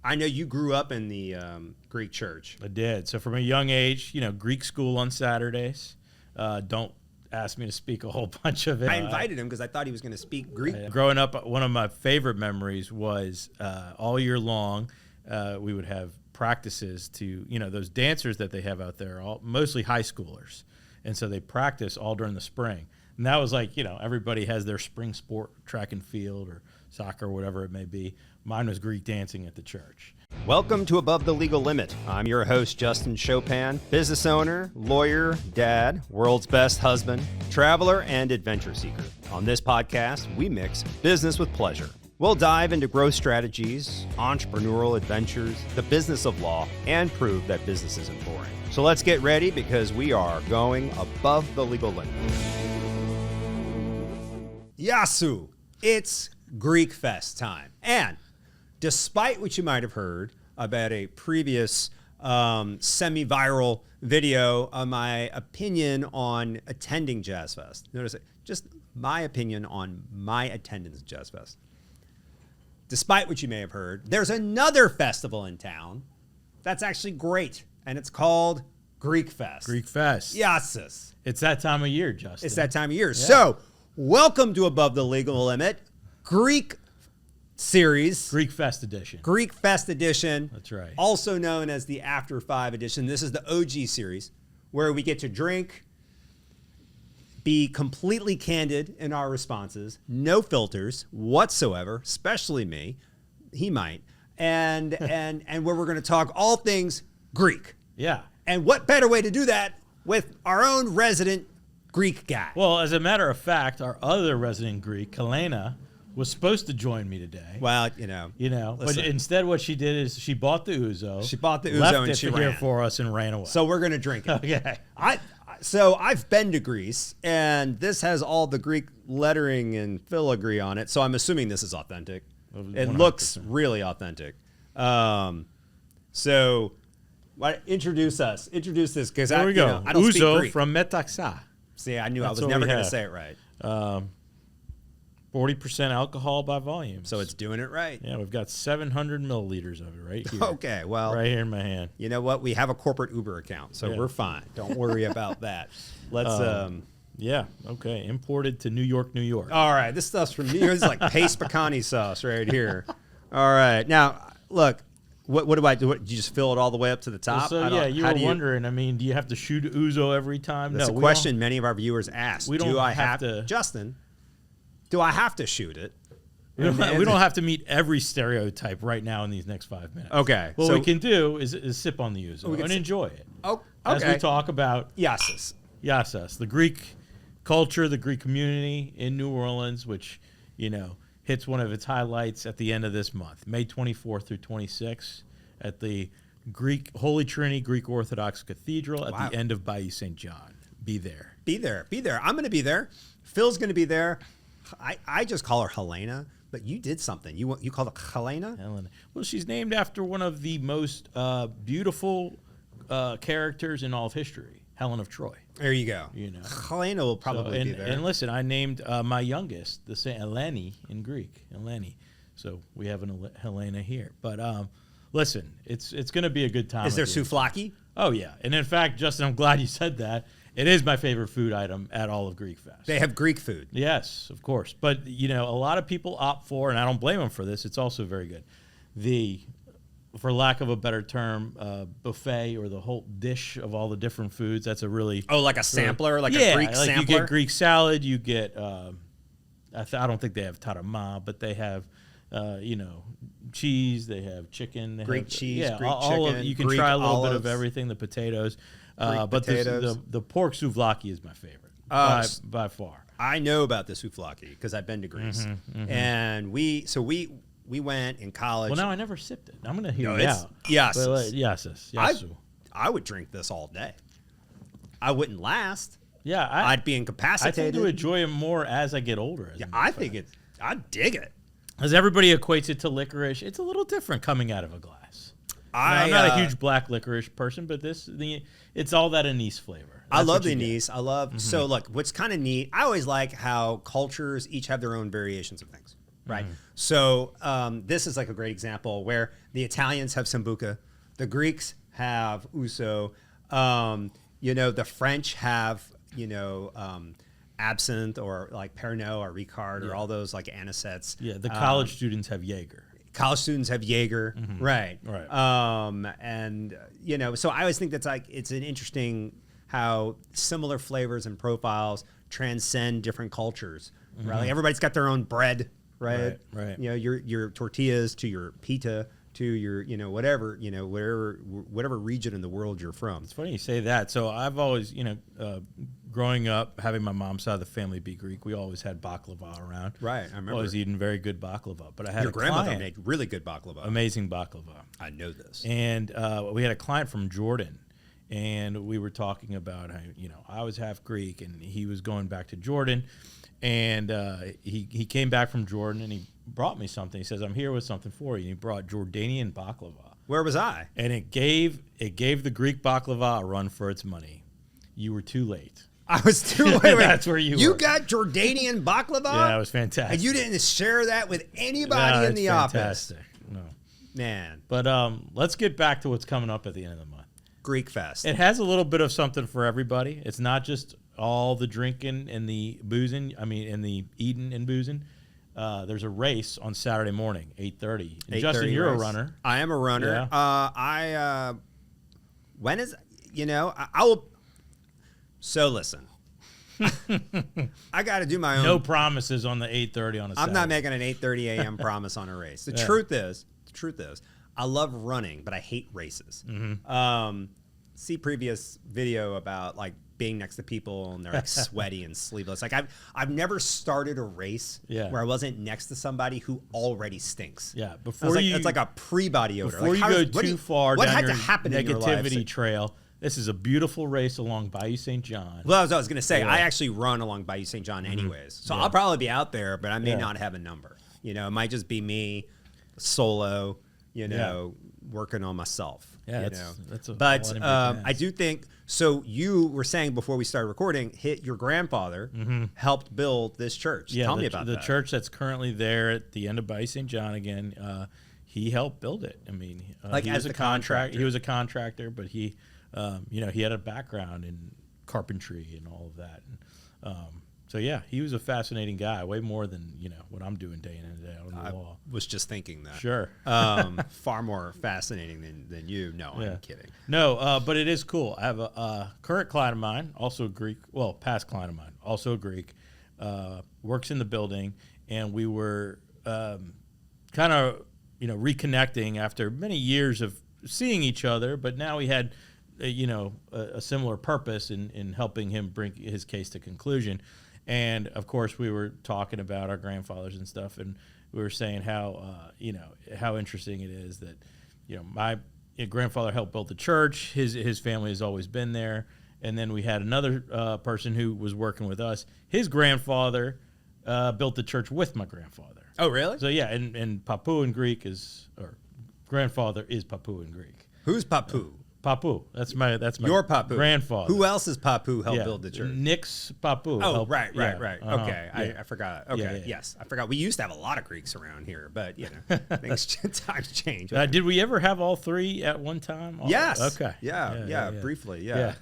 I know you grew up in the Greek church. I did. So from a young age, Greek school on Saturdays. Don't ask me to speak a whole bunch of it. I invited him because I thought he was going to speak Greek. Growing up, one of my favorite memories was all year long, we would have practices to, those dancers that they have out there, mostly high schoolers. And so they practice all during the spring. And that was like, everybody has their spring sport, track and field or soccer, or whatever it may be. Mine was Greek dancing at the church. Welcome to Above the Legal Limit. I'm your host, Justin Chopin, business owner, lawyer, dad, world's best husband, traveler, and adventure seeker. On this podcast, we mix business with pleasure. We'll dive into growth strategies, entrepreneurial adventures, the business of law, and prove that business isn't boring. So let's get ready because we are going above the legal limit. Yasu, it's Greek Fest time. And despite what you might have heard about a previous semi-viral video of my opinion on attending Jazz Fest, notice it, just my opinion on my attendance at Jazz Fest. Despite what you may have heard, there's another festival in town that's actually great, and it's called Greek Fest. Greek Fest. Yes. It's that time of year, Justin. It's that time of year. Yeah. So, welcome to Above the Legal Limit, Greek series. Greek Fest edition. Greek Fest edition. That's right. Also known as the After 5 edition. This is the OG series where we get to drink, be completely candid in our responses, no filters whatsoever, especially me. He might. And where we're going to talk all things Greek. Yeah. And what better way to do that with our own resident Greek guy? Well, as a matter of fact, our other resident Greek, Helena, was supposed to join me today. Well, but instead what she did is she bought the ouzo. She bought the ouzo left and it she here ran for us and ran away. So we're going to drink it. Okay. So I've been to Greece, and this has all the Greek lettering and filigree on it. So I'm assuming this is authentic. 100%. It looks really authentic. So introduce this because there we go. I don't speak Ouzo Greek. from Metaxa. See, I knew I was never going to say it right. 40% alcohol by volume. So it's doing it right. Yeah, we've got 700 milliliters of it right here. Okay, well. Right here in my hand. You know what? We have a corporate Uber account, so we're fine. Don't worry about that. Let's, Yeah, okay. Imported to New York, New York. All right, this stuff's from New York. This is like paste pecani sauce right here. All right. Now, look, what do I do? Do you just fill it all the way up to the top? Well, so, you were wondering, do you have to shoot ouzo every time? That's a question many of our viewers ask. Do I have to? Justin, do I have to shoot it? We don't have to meet every stereotype right now in these next 5 minutes. Okay. What we can do is sip on the ouzo and enjoy it. Oh, okay. As we talk about Yasis, the Greek culture, the Greek community in New Orleans, which, hits one of its highlights at the end of this month, May 24th through 26th, at the Holy Trinity Greek Orthodox Cathedral at the end of Bayou St. John. Be there. Be there. I'm going to be there. Phil's going to be there. I just call her Helena, but you did something. You call her Helena? Helena. Well, she's named after one of the most beautiful characters in all of history, Helen of Troy. There you go. Helena will probably be there. And listen, I named my youngest the Saint Eleni in Greek, Eleni. So we have an Helena here. But listen, it's going to be a good time. Is there souvlaki? Oh, yeah. And in fact, Justin, I'm glad you said that. It is my favorite food item at all of Greek Fest. They have Greek food. Yes, of course. But, a lot of people opt for, and I don't blame them for this, it's also very good, for lack of a better term, buffet or the whole dish of all the different foods. That's a really... Oh, like a sampler? A Greek sampler? You get Greek salad, you get... I don't think they have tarama, but they have, cheese, they have chicken. Greek cheese, Greek all chicken, of, you can Greek try a little olives. bit of everything, the potatoes. But potatoes. The pork souvlaki is my favorite by far. I know about the souvlaki because I've been to Greece, and we went in college. Well, now I never sipped it. I'm going to hear it out. Yes, yes. I would drink this all day. I wouldn't last. Yeah, I'd be incapacitated. I tend to enjoy it more as I get older. I dig it. As everybody equates it to licorice, it's a little different coming out of a glass. I'm not a huge black licorice person, but it's all that anise flavor. I love the anise. I love so look, what's kind of neat. I always like how cultures each have their own variations of things. right? So this is like a great example where the Italians have sambuca, the Greeks have uso, the French have, absinthe or like Pernod or Ricard or all those like anisets. Yeah, the college students have Jaeger. College students have Jaeger, right? Right. And so I always think that's like it's an interesting how similar flavors and profiles transcend different cultures, right? Like everybody's got their own bread, right? Right. Your tortillas to your pita to your whatever whatever region in the world you're from. It's funny you say that. So I've always growing up, having my mom's side of the family be Greek, we always had baklava around. Right, I remember. Always eating very good baklava. But I had Your grandmother client, made really good baklava. amazing baklava. I know this. And we had a client from Jordan, and we were talking about how, I was half Greek, and he was going back to Jordan, and he came back from Jordan, and he brought me something. He says, "I'm here with something for you." And he brought Jordanian baklava. Where was I? And it gave the Greek baklava a run for its money. You were too late. I was too late. That's where you You were. got Jordanian baklava? Yeah, it was fantastic. And you didn't share that with anybody No, in it's the fantastic. office. No. Man, But let's get back to what's coming up at the end of the month. Greek Fest. It has a little bit of something for everybody. It's not just all the drinking and the boozing. I mean, and the eating and boozing. There's a race on Saturday morning, 8:30. And Justin, you're a runner. I am a runner. Yeah. When is, I will. So listen, I got to do my own. No promises on the 8:30 on a Saturday. I'm not making an 8:30 a.m. promise on a race. The truth is, I love running, but I hate races. See previous video about like being next to people and they're like sweaty and sleepless. Like I've never started a race where I wasn't next to somebody who already stinks. Yeah, it's like a pre-body odor. Before like, you go too far what down had your to happen in your life? negativity trail, this is a beautiful race along Bayou St. John. Well, I was going to say, I actually run along Bayou St. John anyways. So I'll probably be out there, but I may not have a number. It might just be me solo, working on myself. Yeah, that's a but lot of I do think, so you were saying before we started recording, your grandfather helped build this church. Yeah, Tell me about the that. church that's currently there at the end of Bayou St. John again. He helped build it. I mean, like he as was the a contractor. contractor. He was a contractor, but he had a background in carpentry and all of that. And, so yeah, he was a fascinating guy, way more than what I'm doing day in and day out on the law. Was just thinking that. Sure. Far more fascinating than you. No, I'm kidding. No, but it is cool. I have a current client of mine, also a Greek, well, past client of mine, also a Greek, works in the building, and we were kind of, reconnecting after many years of seeing each other, but now we had, a similar purpose in helping him bring his case to conclusion. And of course, we were talking about our grandfathers and stuff, and we were saying how how interesting it is that my grandfather helped build the church. His family has always been there, and then we had another person who was working with us. His grandfather built the church with my grandfather. Oh, really? So yeah, and Papuan Greek grandfather is Papuan Greek. Who's Papu? Papu. That's my Your Papu. grandfather. Who else is Papu helped build the church? Nick's Papu. Oh, helped, right. Uh-huh. Okay, I forgot. Okay, yes, I forgot. We used to have a lot of Greeks around here, but times change. Did we ever have all three at one time? Yes. Okay. Yeah. Briefly. Yeah.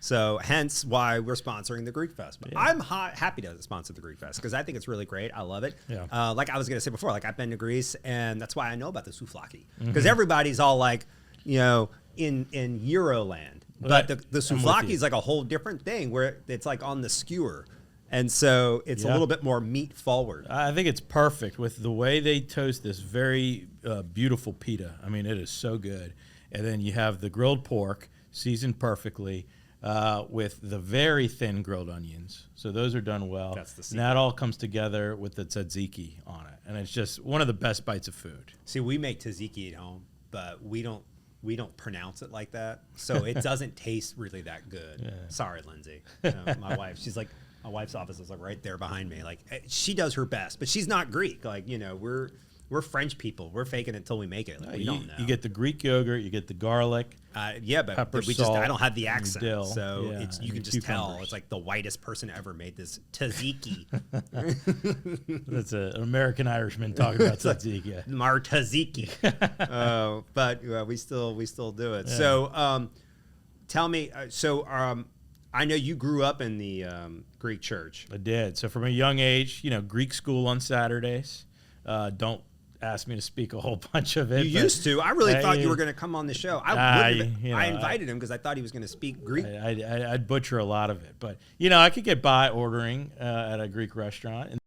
So hence why we're sponsoring the Greek Fest. But I'm happy to sponsor the Greek Fest because I think it's really great. I love it. Yeah. Like I was going to say before, like I've been to Greece, and that's why I know about the souvlaki because everybody's all like, in Euroland, but the souvlaki is like a whole different thing where it's like on the skewer. And so it's a little bit more meat forward. I think it's perfect with the way they toast this very beautiful pita. I mean, it is so good. And then you have the grilled pork seasoned perfectly with the very thin grilled onions. So those are done well. That's the secret. And that all comes together with the tzatziki on it. And it's just one of the best bites of food. See, we make tzatziki at home, but we don't pronounce it like that. So it doesn't taste really that good. Yeah. Sorry, Lindsay. My wife, my wife's office is like right there behind me. Like she does her best, but she's not Greek. Like, we're We're French people. We're faking it until we make it. Like, we don't know. You get the Greek yogurt, you get the garlic. Yeah, but pepper, we salt, I don't have the accent, dill. so Yeah, you can and just tell. cucumbers. It's like the whitest person ever made this tzatziki. That's an American Irishman talking about tzatziki. Mar tzatziki. But we still do it. Yeah. So tell me, I know you grew up in the Greek church. I did. So from a young age, Greek school on Saturdays. Don't ask me to speak a whole bunch of it. You used to. I really thought you were going to come on the show. I invited him because I thought he was going to speak Greek. I'd butcher a lot of it. But, I could get by ordering at a Greek restaurant.